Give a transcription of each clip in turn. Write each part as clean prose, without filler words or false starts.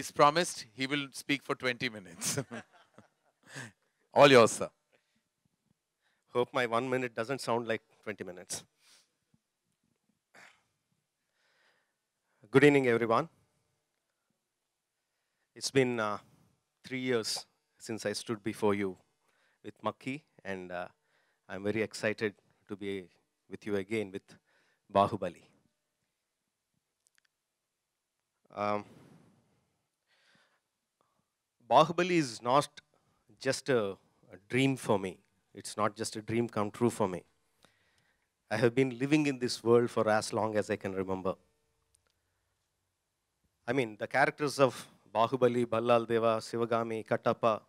He's promised he will speak for 20 minutes. All yours, sir. Hope my 1 minute doesn't sound like 20 minutes. Good evening, everyone. It's been 3 years since I stood before you with Makki, and I'm very excited to be with you again with Baahubali. Baahubali is not just a dream for me. It's not just a dream come true for me. I have been living in this world for as long as I can remember. I mean, the characters of Baahubali, Ballal Deva, Sivagami, Kattappa,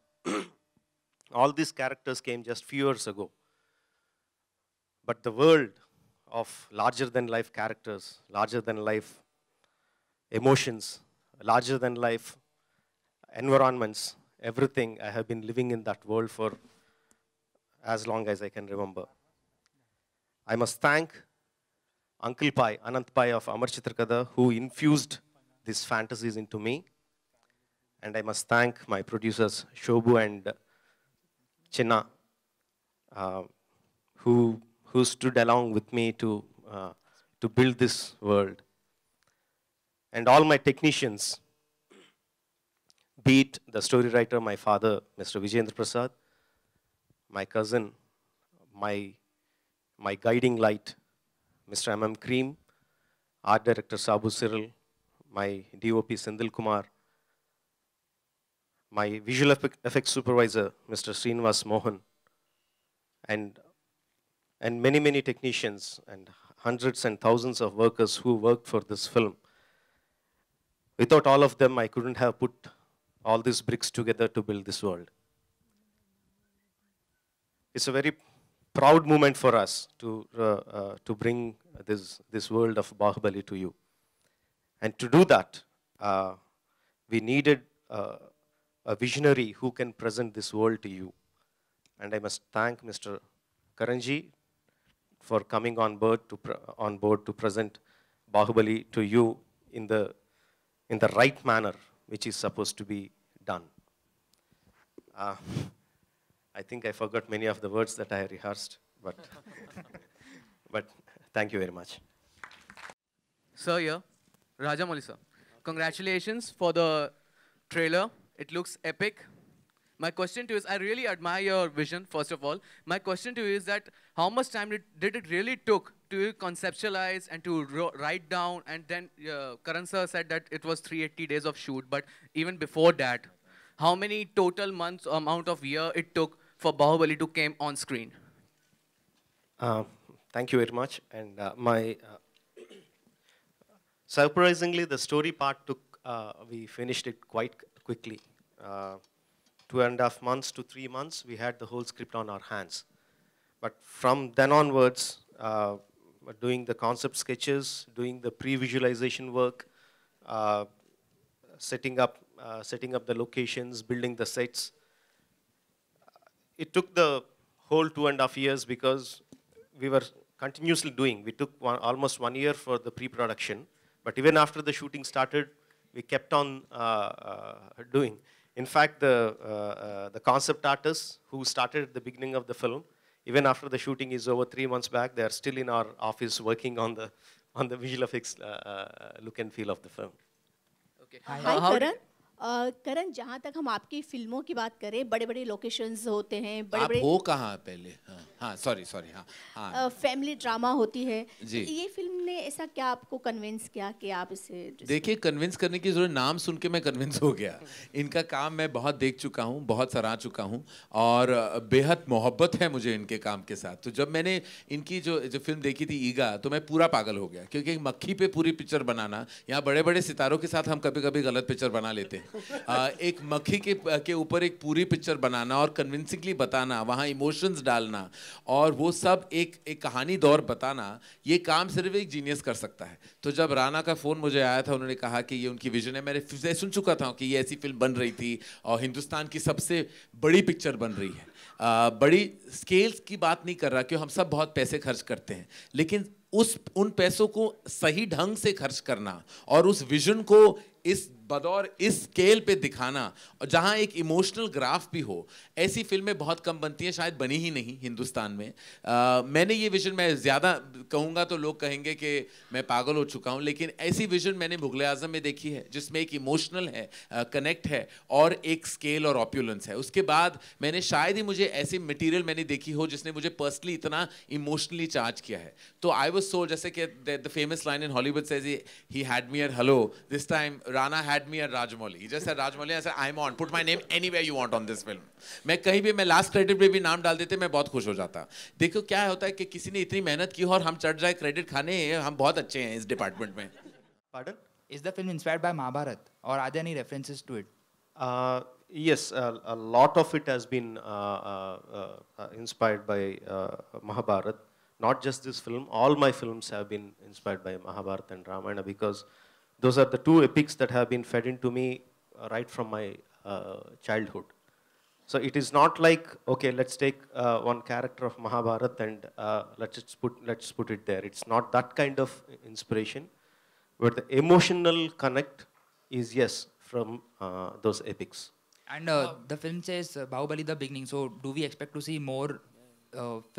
all these characters came just few years ago. But the world of larger-than-life characters, larger-than-life emotions, larger-than-life environments, everything, I have been living in that world for as long as I can remember. I must thank Uncle Pai, Anant Pai of Amar Chitrakada, who infused these fantasies into me. And I must thank my producers, Shobhu and Chinna, who stood along with me to build this world. And all my technicians, be it the story writer, my father, Mr. Vijayendra Prasad, my cousin, my guiding light, Mr. M.M. Cream, art director Sabu Cyril, my DOP Sendil Kumar, my visual effects supervisor, Mr. Srinivas Mohan, and many, many technicians and hundreds and thousands of workers who worked for this film. Without all of them, I couldn't have put all these bricks together to build this world. It's a very proud moment for us to bring this world of Baahubali to you. And to do that, we needed a visionary who can present this world to you. And I must thank Mr. Karan Ji for coming on board to present Baahubali to you in the right manner, which is supposed to be done. I think I forgot many of the words that I rehearsed, but thank you very much. Sir, here, Rajamouli sir. Congratulations for the trailer. It looks epic. My question to you is, I really admire your vision, first of all. My question to you is that how much time did it really took to conceptualize and to write down, and then Karan sir said that it was 380 days of shoot, but even before that, how many total months, amount of year it took for Baahubali to come on screen? Thank you very much. And surprisingly, the story part took, we finished it quite quickly. 2.5 months to 3 months, we had the whole script on our hands. But from then onwards, doing the concept sketches, doing the pre-visualization work, setting up the locations, building the sets. It took the whole 2.5 years because we were continuously doing. We took almost 1 year for the pre-production, but even after the shooting started, we kept on doing. In fact, the concept artists who started at the beginning of the film, even after the shooting is over 3 months back, they are still in our office working on the visual effects look and feel of the film. Okay. Hi, Karan. करण, जहाँ तक हम आपकी फिल्मों की बात करें, बड़े-बड़े locations होते हैं, बड़े-बड़े आप हो कहाँ पहले? हाँ, सॉरी, हाँ। फैमिली ड्रामा होती है। जी। ये फिल्म ने ऐसा क्या आपको कन्विंस किया कि आप इसे? देखिए, कन्विंस करने की जरूरत, नाम सुन के मैं कन्विंस हो गया। इनका काम मैं बहुत देख चुका हूँ, बहुत सराह चुका हूँ, और बेहद मोहब्बत है मुझे इनके काम के साथ। तो जब मैंने इनकी जो फिल्म देखी थी ईगा, तो मैं पूरा पागल हो गया, क्योंकि मक्खी पे पूरी पिक्चर बनाना, यहाँ बड़े-बड़े सितारों के साथ हम कभी-कभी गलत पिक्चर बना लेते हैं। एक मक्खी के ऊपर एक पूरी पिक्चर बनाना और कन्विंसिंगली बताना, वहाँ इमोशंस डालना, और वो सब एक कहानी दौर बताना, ये काम सिर्फ एक जीनियस कर सकता है। तो जब राणा का फ़ोन मुझे आया था, उन्होंने कहा कि ये उनकी विजन है, मैंने सुन चुका था कि ये ऐसी फिल्म बन रही थी और हिंदुस्तान की सबसे बड़ी पिक्चर बन रही है। बड़ी स्केल्स की बात नहीं कर रहा, क्योंकि हम सब बहुत पैसे खर्च करते हैं, लेकिन उन पैसों को सही ढंग से खर्च करना और उस विजन को इस बदौर इस स्केल पे दिखाना, और जहां एक इमोशनल ग्राफ भी हो, ऐसी फिल्में बहुत कम बनती हैं, शायद बनी ही नहीं हिंदुस्तान में। मैंने ये विजन, मैं ज़्यादा कहूँगा तो लोग कहेंगे कि मैं पागल हो चुका हूँ, लेकिन ऐसी विजन मैंने मुगल आज़म में देखी है, जिसमें एक इमोशनल है, कनेक्ट है, और एक स्केल और ऑप्यूलेंस है। उसके बाद मैंने शायद ही मुझे ऐसी मटेरियल मैंने देखी हो जिसने मुझे पर्सनली इतना इमोशनली चार्ज किया है। तो आई वाज सो, जैसे कि the famous line in Hollywood says, he had me at hello, this time Rana had me at Rajmouli. He just said Rajmouli, I said I'm on. Put my name anywhere you want on this film. मैं कहीं भी, मैं last credit पे भी नाम डाल देते, मैं बहुत खुश हो जाता। देखो क्या होता है कि किसी ने इतनी मेहनत की और हम चढ़ जाए क्रेडिट खाने, हम बहुत अच्छे हैं इस डिपार्टमेंट में। Pardon? Is the film inspired by Mahabharata, or are there any references to it? Yes, a lot of it has been inspired by Mahabharata. Not just this film, all my films have been inspired by Mahabharata and Ramayana, because those are the two epics that have been fed into me right from my childhood. So it is not like, okay, let's take one character of Mahabharata and let's put it there. It's not that kind of inspiration, but the emotional connect is, yes, from those epics. And the film says Bahubali the beginning. So do we expect to see more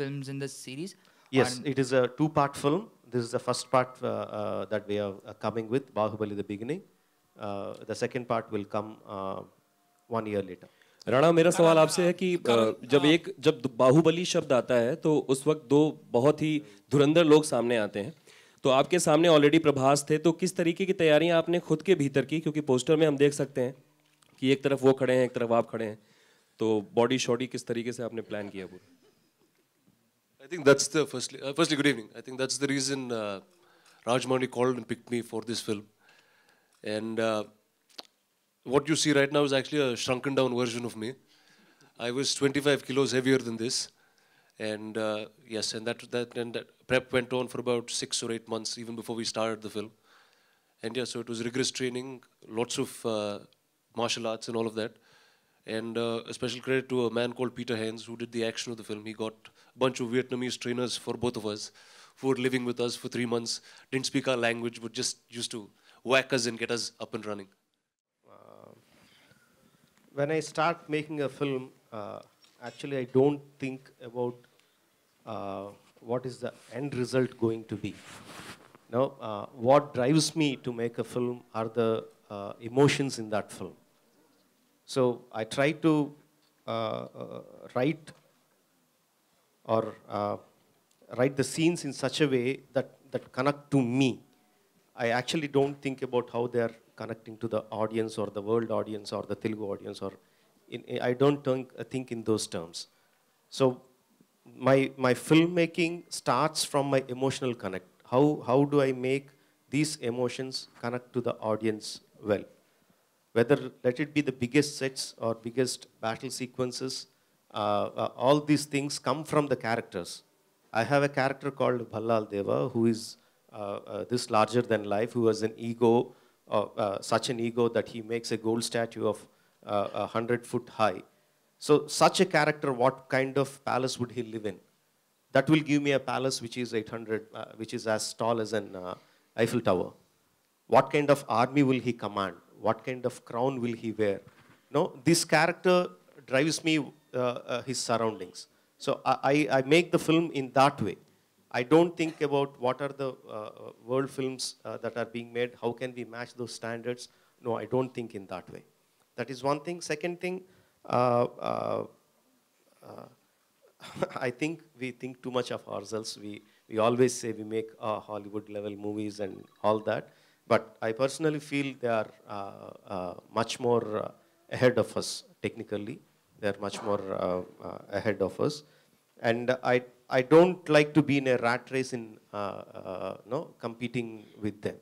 films in this series? Yes, it is a two-part film. This is the first part that we are coming with, Baahubali the beginning. The second part will come 1 year later. Rana, मेरा सवाल आपसे है कि जब बाहुबली शब्द आता है तो उस वक्त दो बहुत ही धुरंधर लोग सामने आते हैं, तो आपके सामने ऑलरेडी प्रभास थे, तो किस तरीके की तैयारियां आपने खुद के भीतर की, क्योंकि पोस्टर में हम देख सकते हैं कि एक तरफ वो खड़े हैं, एक तरफ आप खड़े हैं, तो बॉडी शॉडी किस तरीके से आपने प्लान किया पूरा? I think that's the firstly, good evening. I think that's the reason Rajmouli called and picked me for this film. And what you see right now is actually a shrunken down version of me. I was 25 kilos heavier than this. And yes, and that prep went on for about 6 or 8 months, even before we started the film. And yeah, so it was rigorous training, lots of martial arts and all of that. And a special credit to a man called Peter Haynes, who did the action of the film. He got a bunch of Vietnamese trainers for both of us, who were living with us for 3 months, didn't speak our language, but just used to whack us and get us up and running. When I start making a film, actually I don't think about what is the end result going to be. No, what drives me to make a film are the emotions in that film. So I try to write the scenes in such a way that connect to me. I actually don't think about how they are connecting to the audience or the world audience or the Telugu audience, or I don't think in those terms. So my filmmaking starts from my emotional connect. How do I make these emotions connect to the audience well? Whether let it be the biggest sets or biggest battle sequences, all these things come from the characters. I have a character called Ballal Deva, who is this larger than life, who has an ego, such an ego that he makes a gold statue of 100 foot high. So such a character, what kind of palace would he live in? That will give me a palace which is 800, which is as tall as an Eiffel Tower. What kind of army will he command? What kind of crown will he wear? No, this character drives me his surroundings. So I make the film in that way. I don't think about what are the world films that are being made, how can we match those standards. No, I don't think in that way. That is one thing. Second thing, I think we think too much of ourselves. We always say we make Hollywood level movies and all that. But I personally feel they are much more ahead of us technically. They are much more ahead of us. And I don't like to be in a rat race in competing with them.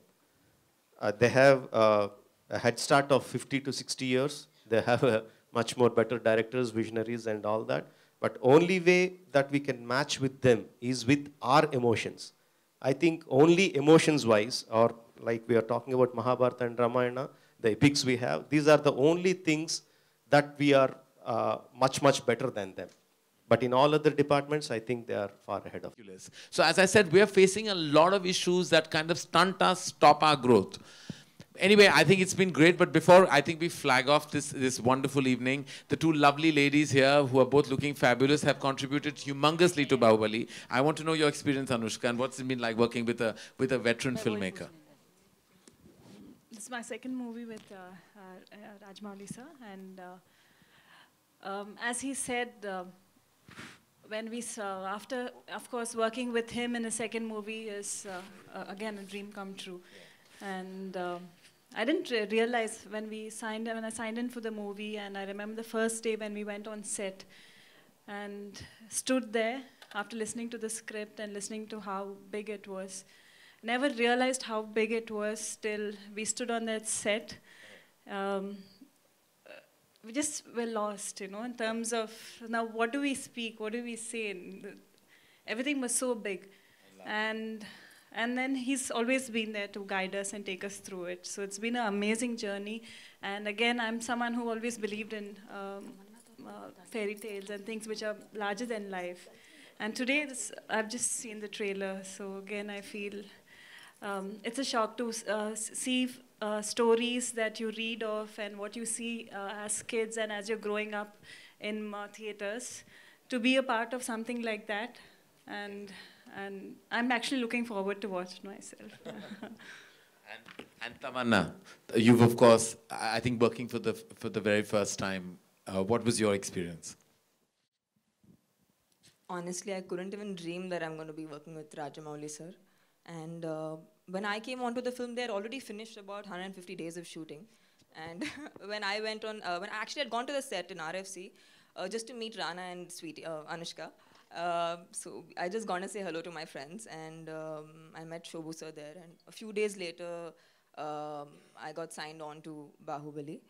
They have a head start of 50 to 60 years. They have a much more better directors, visionaries and all that. But only way that we can match with them is with our emotions. I think only emotions-wise, or like we are talking about Mahabharata and Ramayana, the epics we have, these are the only things that we are much, much better than them. But in all other departments, I think they are far ahead of us. So as I said, we are facing a lot of issues that kind of stunt us, stop our growth. Anyway, I think it's been great, but before I think we flag off this wonderful evening, the two lovely ladies here who are both looking fabulous have contributed humongously to Baahubali. I want to know your experience, Anushka, and what's it been like working with a veteran filmmaker? This is my second movie with Rajamouli sir, and as he said, when we saw, after, of course, working with him in a second movie is again a dream come true. And I didn't realize when I signed in for the movie, and I remember the first day when we went on set and stood there after listening to the script and listening to how big it was. Never realized how big it was till we stood on that set. We just were lost, you know, in terms of, now what do we speak, what do we say? Everything was so big. And then he's always been there to guide us and take us through it. So it's been an amazing journey. And again, I'm someone who always believed in fairy tales and things which are larger than life. And today, I've just seen the trailer. So again, I feel it's a shock to see stories that you read of and what you see as kids and as you're growing up in theaters, to be a part of something like that. And I'm actually looking forward to watch it myself. and Tamanna, you've of course, I think, working for the very first time. What was your experience? Honestly, I couldn't even dream that I'm going to be working with Rajamouli sir. And when I came onto the film, they had already finished about 150 days of shooting. And when I went on, when I actually had gone to the set in RFC just to meet Rana and Sweetie, Anushka. So I just gone to say hello to my friends, and I met Shobhu sir there. And a few days later, I got signed on to Baahubali.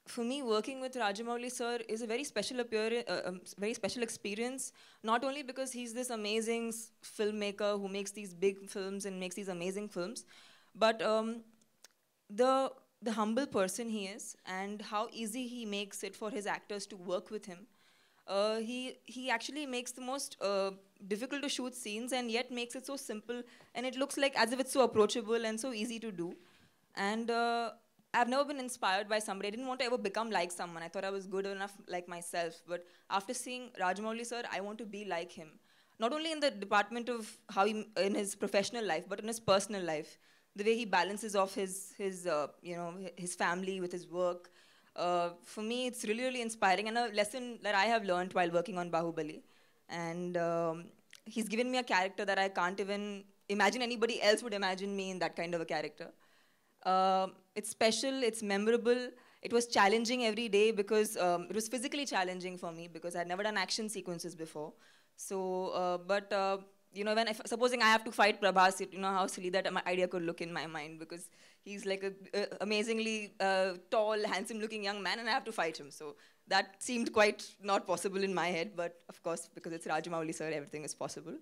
For me, working with Rajamouli sir is a very special experience, not only because he's this amazing filmmaker who makes these big films and makes these amazing films, but the humble person he is and how easy he makes it for his actors to work with him. He actually makes the most difficult to shoot scenes and yet makes it so simple, and it looks like as if it's so approachable and so easy to do. And I've never been inspired by somebody. I didn't want to ever become like someone. I thought I was good enough like myself. But after seeing Rajamouli sir, I want to be like him. Not only in the department of how he, in his professional life, but in his personal life. The way he balances off his family with his work. For me, it's really, really inspiring, and a lesson that I have learned while working on Baahubali. And he's given me a character that I can't even imagine anybody else would imagine me in that kind of a character. It's special, it's memorable. It was challenging every day because it was physically challenging for me because I'd never done action sequences before. So, you know, supposing I have to fight Parbhash, you know how silly that my idea could look in my mind, because he's like a amazingly tall, handsome-looking young man, and I have to fight him. So that seemed quite not possible in my head, but of course, because it's Rajamouli sir, everything is possible.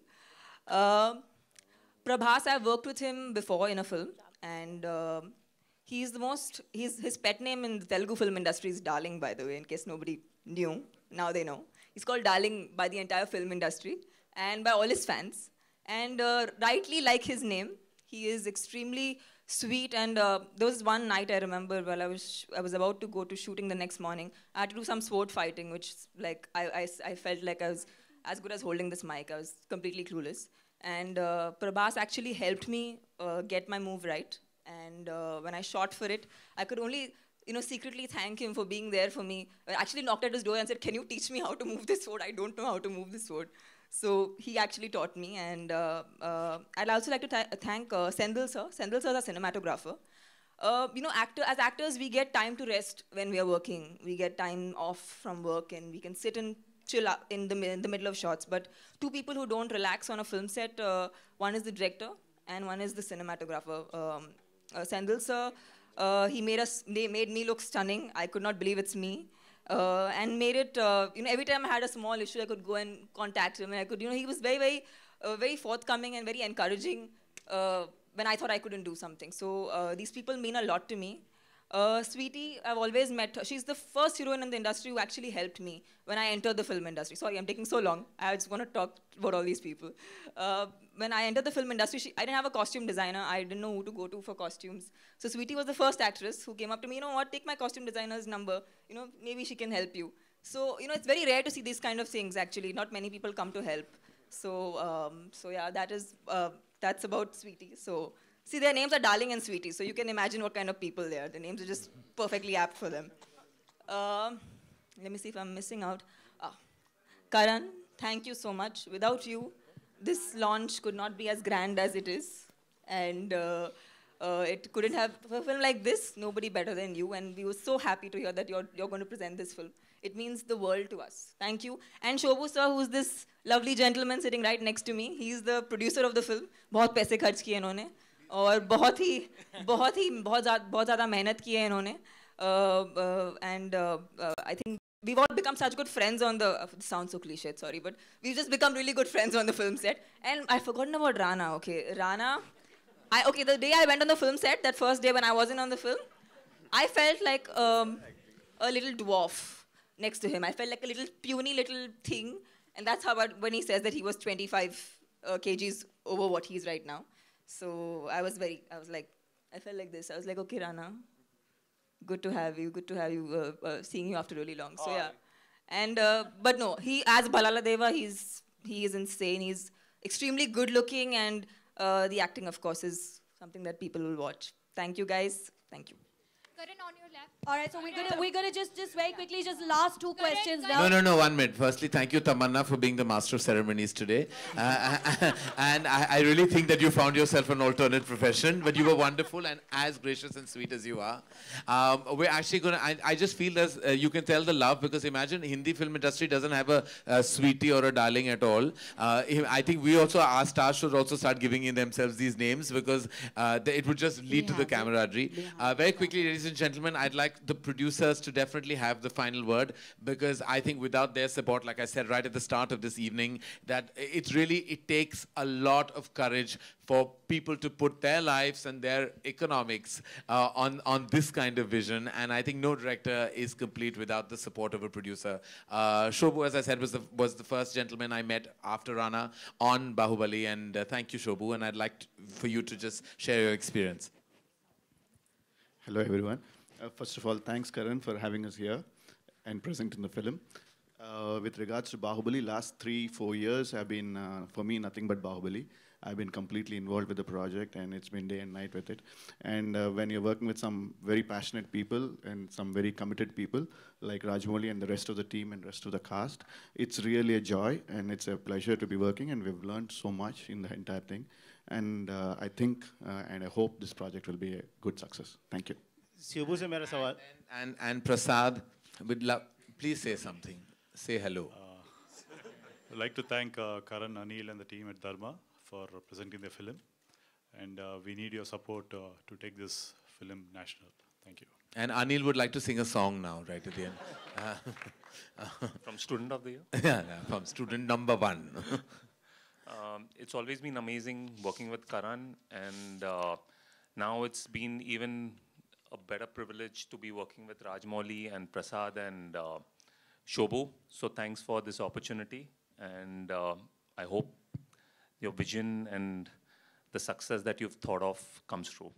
Parbhash, I've worked with him before in a film, and his pet name in the Telugu film industry is Darling, by the way, in case nobody knew. Now they know. He's called Darling by the entire film industry and by all his fans. And rightly like his name, he is extremely sweet. And there was one night I remember while I was about to go to shooting the next morning. I had to do some sword fighting, which like I felt like I was as good as holding this mic. I was completely clueless. And Parbhash actually helped me get my move right. And when I shot for it, I could only, you know, secretly thank him for being there for me. I actually knocked at his door and said, "Can you teach me how to move this sword? I don't know how to move this sword." So he actually taught me. And I'd also like to thank Sendil sir. Sendil sir is a cinematographer. You know, as actors, we get time to rest when we are working. We get time off from work, and we can sit and chill up in the middle of shots. But two people who don't relax on a film set, one is the director and one is the cinematographer. Sendil sir, he made me look stunning. I could not believe it's me. And made it, you know, every time I had a small issue, I could go and contact him. And I could, you know, he was very forthcoming and very encouraging when I thought I couldn't do something. So these people mean a lot to me. Sweetie, I've always met her. She's the first heroine in the industry who actually helped me when I entered the film industry. Sorry, I'm taking so long. I just want to talk about all these people. When I entered the film industry, I didn't have a costume designer. I didn't know who to go to for costumes. So Sweetie was the first actress who came up to me, you know what, take my costume designer's number. You know, maybe she can help you. So, you know, it's very rare to see these kind of things, actually. Not many people come to help. So, yeah, that's about Sweetie. So, see, their names are Darling and Sweetie, so you can imagine what kind of people they are. The names are just perfectly apt for them. Let me see if I'm missing out. Karan, thank you so much. Without you, this launch could not be as grand as it is. And it couldn't have, for a film like this, nobody better than you. And we were so happy to hear that you're going to present this film. It means the world to us. Thank you. And Shobhu sir, who's this lovely gentleman sitting right next to me. He's the producer of the film. बहुत पैसे खर्च किए इन्होंने. और बहुत ज़्यादा मेहनत की है इन्होंने. And I think we've all become such good friends on the, it sounds so cliched, sorry, but we've just become really good friends on the film set. And I've forgotten about Rana, okay. Rana, the day I went on the film set, that first day when I wasn't on the film, I felt like a little dwarf next to him. I felt like a little puny little thing. And that's how, when he says that he was 25 kgs over what he is right now. So I felt like this. I was like, okay, Rana, good to have you, seeing you after really long. So yeah. And, but no, as Bhalala Deva, he is insane. He's extremely good looking, and the acting, of course, is something that people will watch. Thank you, guys. Thank you. Karan, on your left. All right, so we're gonna just very quickly, just last two questions now. No, 1 minute. Firstly, thank you, Tamanna, for being the master of ceremonies today. And I really think that you found yourself an alternate profession, but you were wonderful and as gracious and sweet as you are. We're actually gonna, I just feel that you can tell the love, because imagine Hindi film industry doesn't have a sweetie or a darling at all. I think we also, our stars should also start giving in themselves these names, because it would just lead to the camaraderie. Very quickly, ladies and gentlemen, I'd like the producers to definitely have the final word, because I think without their support, like I said right at the start of this evening, that it takes a lot of courage for people to put their lives and their economics on this kind of vision. And I think no director is complete without the support of a producer. Shobhu, as I said, was the first gentleman I met after Rana on Baahubali. And thank you, Shobhu. And I'd like for you to just share your experience. Hello, everyone. First of all, thanks, Karan, for having us here and presenting the film. With regards to Baahubali, last 3-4 years have been, for me, nothing but Baahubali. I've been completely involved with the project, and it's been day and night with it. And when you're working with some very passionate people and some very committed people, like Rajamouli and the rest of the team and rest of the cast, it's really a joy, and it's a pleasure to be working, and we've learned so much in the entire thing. And I think and I hope this project will be a good success. Thank you. Shobhu se mera sawal. And Prasad, please say something. Say hello. I'd like to thank Karan, Anil and the team at Dharma for presenting the film. And we need your support to take this film national. Thank you. And Anil would like to sing a song now, right at the end. From Student of the Year? Yeah, from Student number 1. It's always been amazing working with Karan, and now it's been even a better privilege to be working with Rajamouli and Prasad and Shobhu. So thanks for this opportunity, and I hope your vision and the success that you've thought of comes true.